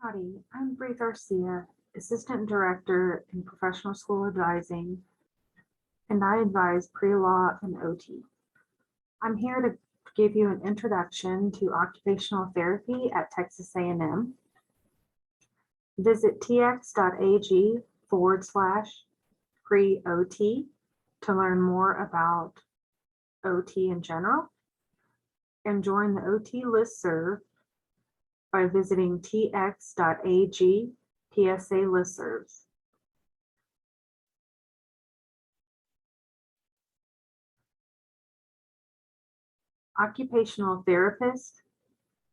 Howdy, I'm Bree Garcia, Assistant Director in Professional School Advising, and I advise pre-law and OT. I'm here to give you an introduction to occupational therapy at Texas A&M. Visit tx.ag/pre-OT to learn more about OT in general, and join the OT listserv by visiting tx.ag PSA listservs. Occupational therapists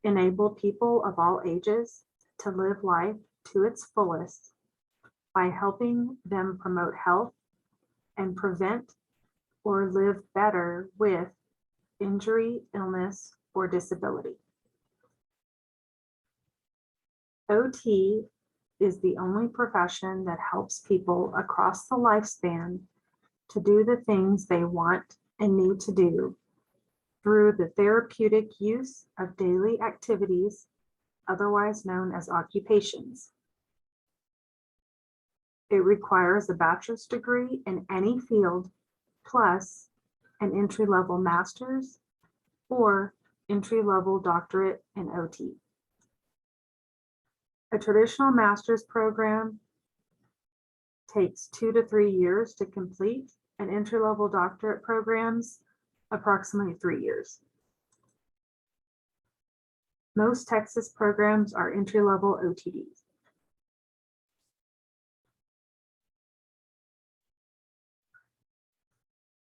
enable people of all ages to live life to its fullest by helping them promote health and prevent or live better with injury, illness, or disability. OT is the only profession that helps people across the lifespan to do the things they want and need to do through the therapeutic use of daily activities, otherwise known as occupations. It requires a bachelor's degree in any field, plus an entry-level master's or entry-level doctorate in OT. A traditional master's program takes 2 to 3 years to complete, and entry-level doctorate programs approximately 3 years. Most Texas programs are entry-level OTDs.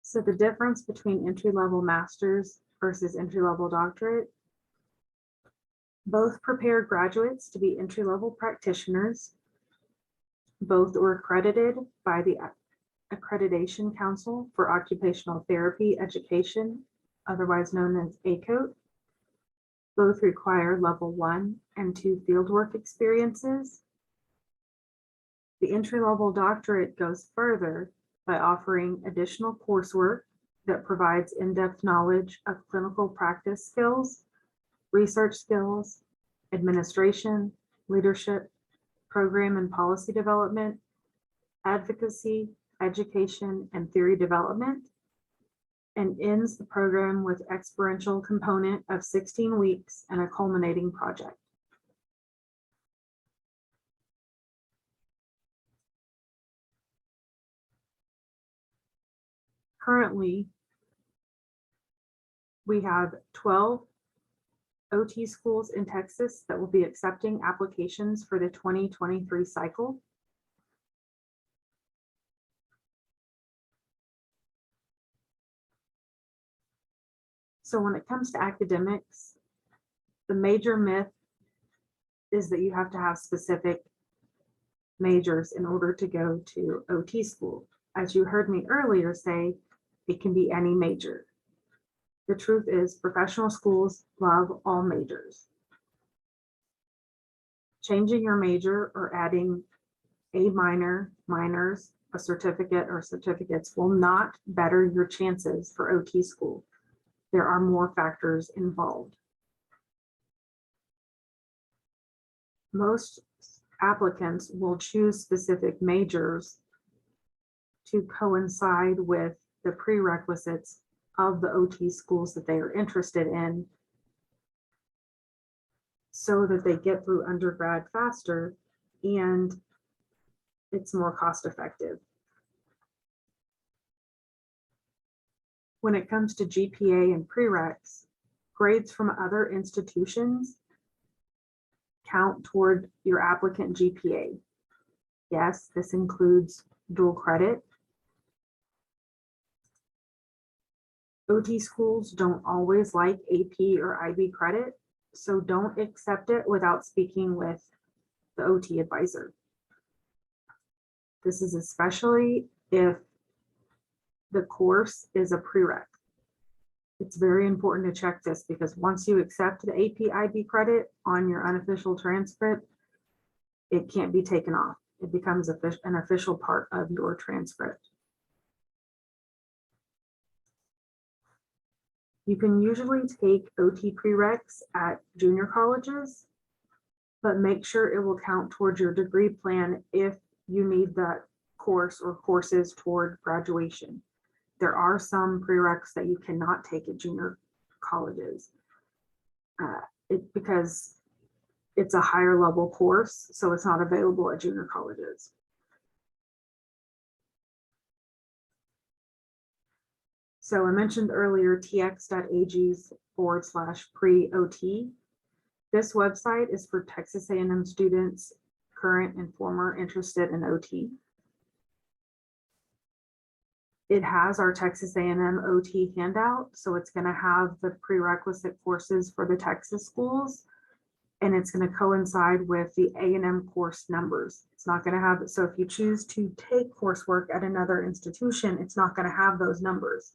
So the difference between entry-level master's versus entry-level doctorate: both prepare graduates to be entry-level practitioners. Both were accredited by the Accreditation Council for Occupational Therapy Education, otherwise known as ACOTE. Both require level 1 and 2 fieldwork experiences. The entry-level doctorate goes further by offering additional coursework that provides in-depth knowledge of clinical practice skills, research skills, administration, leadership, program and policy development, advocacy, education, and theory development, and ends the program with experiential component of 16 weeks and a culminating project. Currently, we have 12 OT schools in Texas that will be accepting applications for the 2023 cycle. So when it comes to academics, the major myth is that you have to have specific majors in order to go to OT school. As you heard me earlier say, it can be any major. The truth is, professional schools love all majors. Changing your major or adding a minor, minors, a certificate, or certificates will not better your chances for OT school. There are more factors involved. Most applicants will choose specific majors to coincide with the prerequisites of the OT schools that they are interested in, so that they get through undergrad faster and it's more cost effective. When it comes to GPA and prereqs, grades from other institutions count toward your applicant GPA. Yes, this includes dual credit. OT schools don't always like AP or IB credit, so don't accept it without speaking with the OT advisor. This is especially if the course is a prereq. It's very important to check this, because once you accept the AP IB credit on your unofficial transcript, it can't be taken off. It becomes an official part of your transcript. You can usually take OT prereqs at junior colleges but make sure it will count towards your degree plan if you need that course or courses toward graduation. There are some prereqs that you cannot take at junior colleges because it's a higher level course, so it's not available at junior colleges. So I mentioned earlier tx.ag/pre-OT. This website is for Texas A&M students, current and former, interested in OT. It has our Texas A&M OT handout, so it's going to have the prerequisite courses for the Texas schools, and it's going to coincide with the A&M course numbers. It's not going to have, so if you choose to take coursework at another institution, it's not going to have those numbers.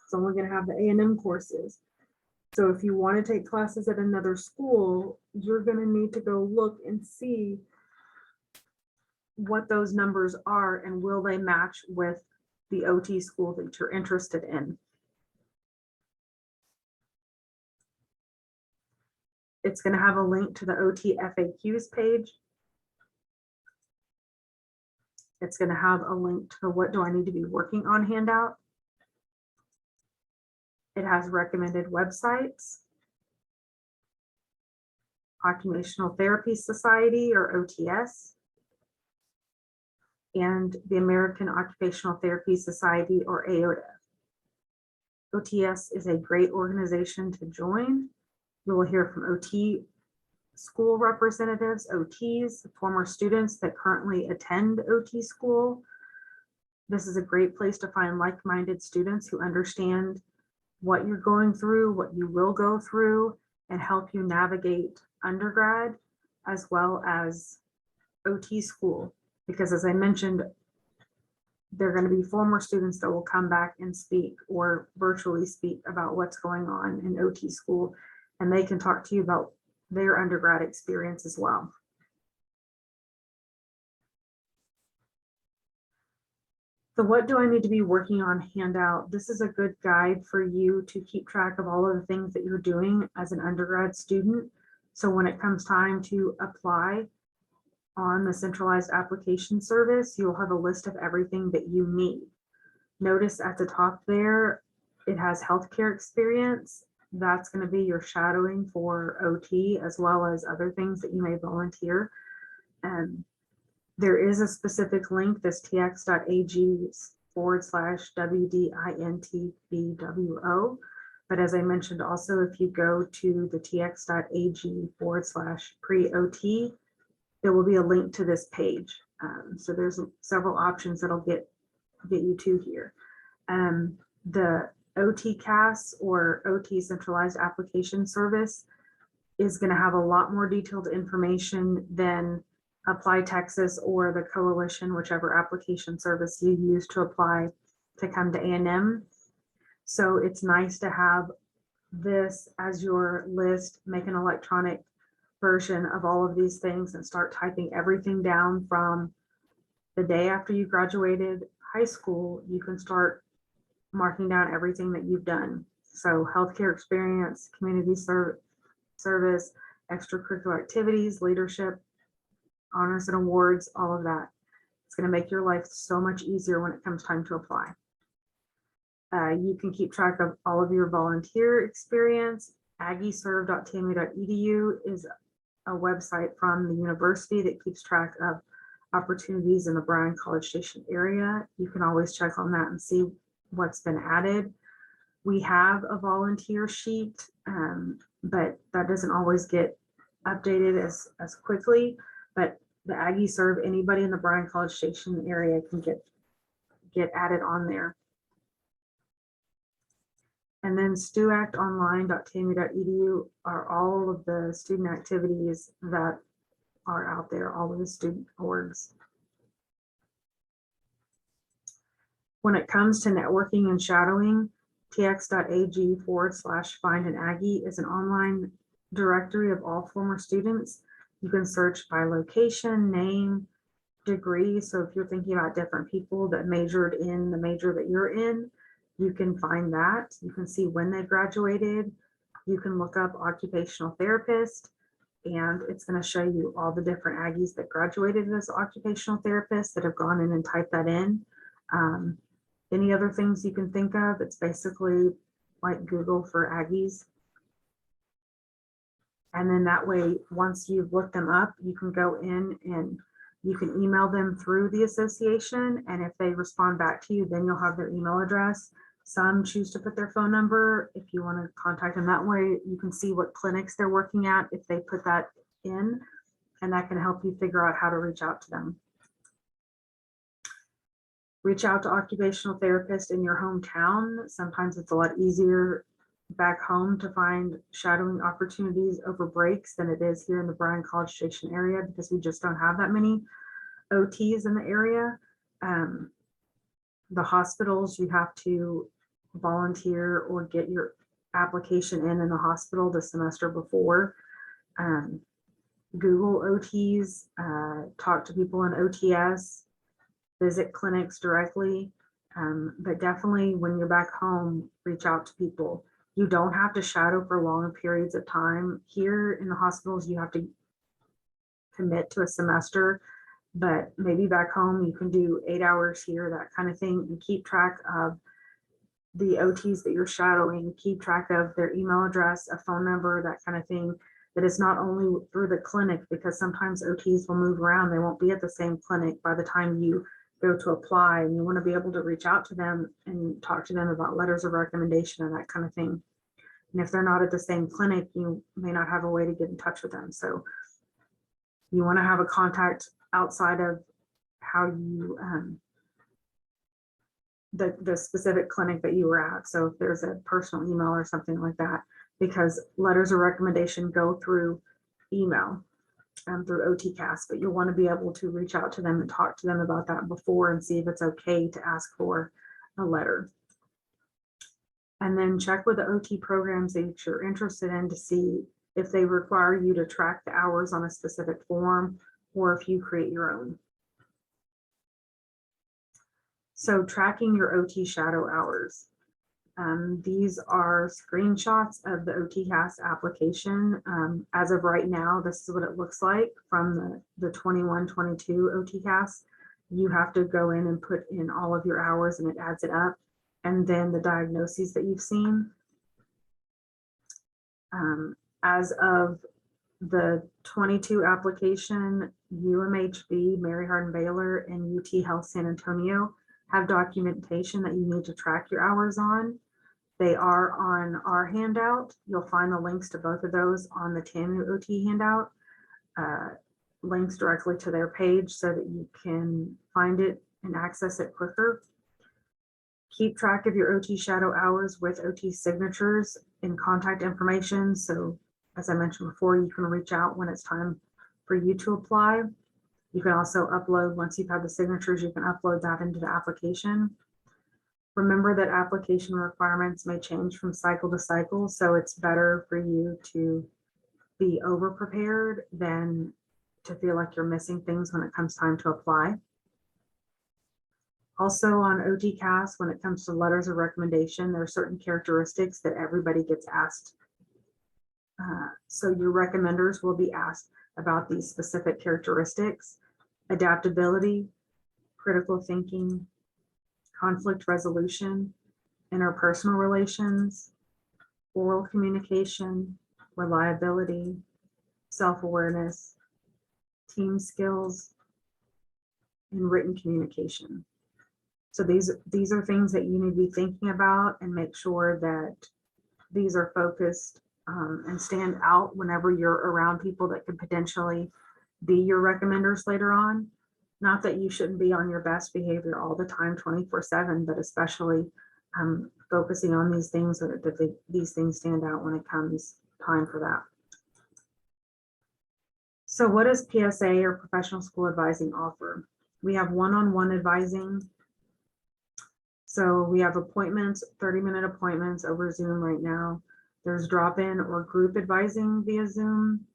It's only going to have the A&M courses. So if you want to take classes at another school, you're going to need to go look and see what those numbers are and will they match with the OT school that you're interested in. It's going to have a link to the OT FAQs page. It's going to have a link to the what do I need to be working on handout. It has recommended websites, Occupational Therapy Society or OTS, and the American Occupational Therapy Society or AOTA. OTS is a great organization to join. You will hear from OT school representatives, OTs, former students that currently attend OT school. This is a great place to find like-minded students who understand what you're going through, what you will go through, and help you navigate undergrad as well as OT school. Because as I mentioned, there are going to be former students that will come back and speak or virtually speak about what's going on in OT school, and they can talk to you about their undergrad experience as well. So what do I need to be working on handout? This is a good guide for you to keep track of all of the things that you're doing as an undergrad student. So when it comes time to apply on the centralized application service, you'll have a list of everything that you need. Notice at the top there, it has healthcare experience. That's going to be your shadowing for OT as well as other things that you may volunteer. And there is a specific link, this tx.ag/WDINTBWO. But as I mentioned also, if you go to the tx.ag/pre-OT, there will be a link to this page. So there's several options that'll get you to here. The OTCAS or OT Centralized Application Service is going to have a lot more detailed information than Apply Texas or the Coalition, whichever application service you use to apply to come to A&M. So it's nice to have this as your list, make an electronic version of all of these things and start typing everything down from the day after you graduated high school. You can start marking down everything that you've done. So healthcare experience, community service, extracurricular activities, leadership, honors and awards, all of that. It's going to make your life so much easier when it comes time to apply. You can keep track of all of your volunteer experience. aggieserve.tamu.edu is a website from the university that keeps track of opportunities in the Bryan College Station area. You can always check on that and see what's been added. We have a volunteer sheet, but that doesn't always get updated as quickly. But the Aggie Serve, anybody in the Bryan College Station area can get added on there. And then stuactonline.tamu.edu are all of the student activities that are out there, all of the student orgs. When it comes to networking and shadowing, tx.ag/find-an-Aggie is an online directory of all former students. You can search by location, name, degree. So if you're thinking about different people that majored in the major that you're in, you can find that. You can see when they graduated. You can look up occupational therapist and it's going to show you all the different Aggies that graduated as occupational therapists that have gone in and typed that in. Any other things you can think of, it's basically like Google for Aggies. And then that way, once you've looked them up, you can go in and you can email them through the association. And if they respond back to you, then you'll have their email address. Some choose to put their phone number. If you want to contact them that way, you can see what clinics they're working at if they put that in, and that can help you figure out how to reach out to them. Reach out to occupational therapists in your hometown. Sometimes it's a lot easier back home to find shadowing opportunities over breaks than it is here in the Bryan College Station area, because we just don't have that many OTs in the area. The hospitals, you have to volunteer or get your application in the hospital the semester before. Google OTs, talk to people in OTS, visit clinics directly, but definitely when you're back home, reach out to people. You don't have to shadow for long periods of time. Here in the hospitals, you have to commit to a semester, but maybe back home you can do 8 hours here, that kind of thing, and keep track of the OTs that you're shadowing, keep track of their email address, a phone number, that kind of thing. That is not only through the clinic, because sometimes OTs will move around. They won't be at the same clinic by the time you go to apply, and you want to be able to reach out to them and talk to them about letters of recommendation and that kind of thing. And if they're not at the same clinic, you may not have a way to get in touch with them. So you want to have a contact outside of how you, the specific clinic that you were at. So if there's a personal email or something like that, because letters of recommendation go through email and through OTCast, but you'll want to be able to reach out to them and talk to them about that before and see if it's okay to ask for a letter. And then check with the OT programs that you're interested in to see if they require you to track the hours on a specific form or if you create your own. So tracking your OT shadow hours. These are screenshots of the OTCast application. As of right now, this is what it looks like from the 21-22 OTCast. You have to go in and put in all of your hours and it adds it up. And then the diagnoses that you've seen. As of the 22 application, UMHB, Mary Hardin Baylor, and UT Health San Antonio have documentation that you need to track your hours on. They are on our handout. You'll find the links to both of those on the TAMU OT handout, links directly to their page so that you can find it and access it quicker. Keep track of your OT shadow hours with OT signatures and contact information. So as I mentioned before, you can reach out when it's time for you to apply. You can also upload, once you've had the signatures, you can upload that into the application. Remember that application requirements may change from cycle to cycle, so it's better for you to be over prepared than to feel like you're missing things when it comes time to apply. Also on OTCast, when it comes to letters of recommendation, there are certain characteristics that everybody gets asked. So your recommenders will be asked about these specific characteristics: adaptability, critical thinking, conflict resolution, interpersonal relations, oral communication, reliability, self-awareness, team skills, and written communication. So these are things that you need to be thinking about and make sure that these are focused and stand out whenever you're around people that could potentially be your recommenders later on. Not that you shouldn't be on your best behavior all the time, 24/7, but especially focusing on these things so that these things stand out when it comes time for that. So what does PSA or professional school advising offer? We have one-on-one advising. So we have appointments, 30-minute appointments over Zoom right now. There's drop-in or group advising via Zoom.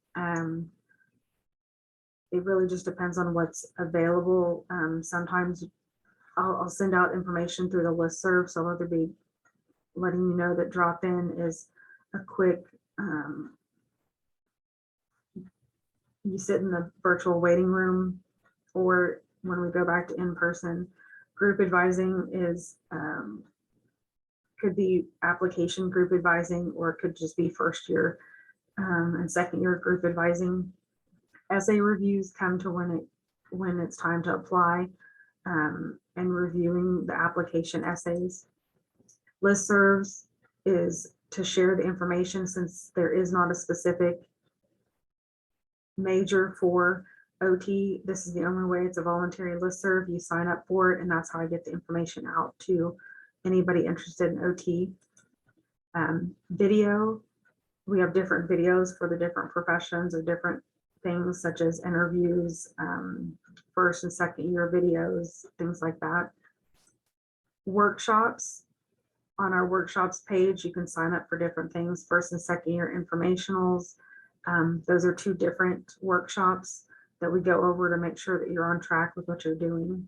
It really just depends on what's available. Sometimes I'll send out information through the listserv, so I'll be letting you know that drop-in is a quick you sit in the virtual waiting room, or when we go back to in-person. Group advising is could be application group advising, or it could just be first year and second year group advising. Essay reviews come to when it's time to apply, and reviewing the application essays. Listservs is to share the information, since there is not a specific major for OT. This is the only way. It's a voluntary listserv. You sign up for it, and that's how I get the information out to anybody interested in OT. Video, we have different videos for the different professions of different things, such as interviews, first and second year videos, things like that. Workshops, on our workshops page, you can sign up for different things, first and second year informationals. Those are two different workshops that we go over to make sure that you're on track with what you're doing.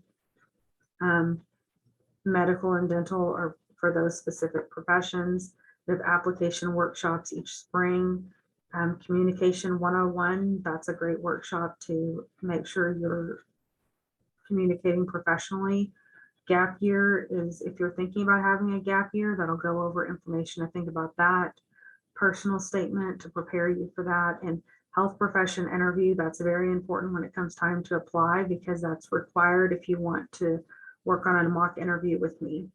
Medical and dental are for those specific professions. We have application workshops each spring. Communication 101, that's a great workshop to make sure you're communicating professionally. Gap year is if you're thinking about having a gap year, that'll go over information to think about that. Personal statement to prepare you for that. And health profession interview, that's very important when it comes time to apply, because that's required if you want to work on a mock interview with me.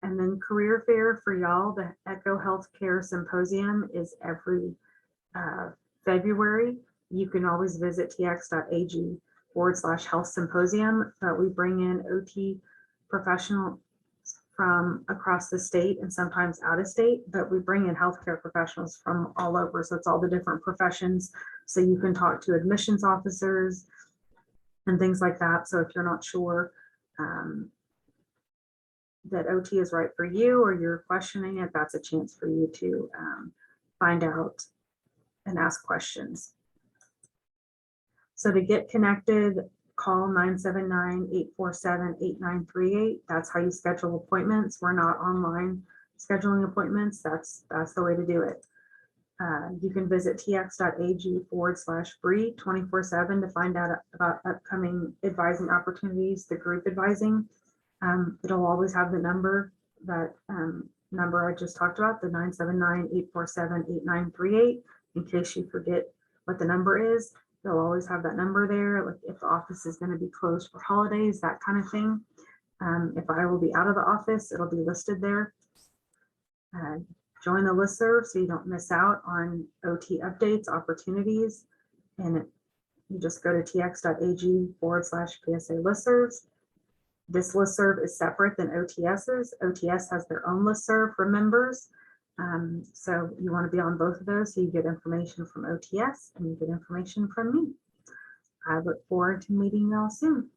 And then career fair for y'all, the Echo Healthcare Symposium is every February. You can always visit tx.ag/health symposium, but we bring in OT professionals from across the state and sometimes out of state, but we bring in healthcare professionals from all over. So it's all the different professions. So you can talk to admissions officers and things like that. So if you're not sure that OT is right for you, or you're questioning it, that's a chance for you to find out and ask questions. So to get connected, call 979-847-8938. That's how you schedule appointments. We're not online scheduling appointments. That's the way to do it. You can visit tx.ag/BREE 24/7 to find out about upcoming advising opportunities, the group advising. It'll always have the number, that number I just talked about, the 979-847-8938, in case you forget what the number is. They'll always have that number there, like if the office is going to be closed for holidays, that kind of thing. If I will be out of the office, it'll be listed there. Join the listserv so you don't miss out on OT updates, opportunities, and you just go to tx.ag/PSA listservs. This listserv is separate than OTS's. OTS has their own listserv for members. So you want to be on both of those so you get information from OTS and you get information from me. I look forward to meeting y'all soon.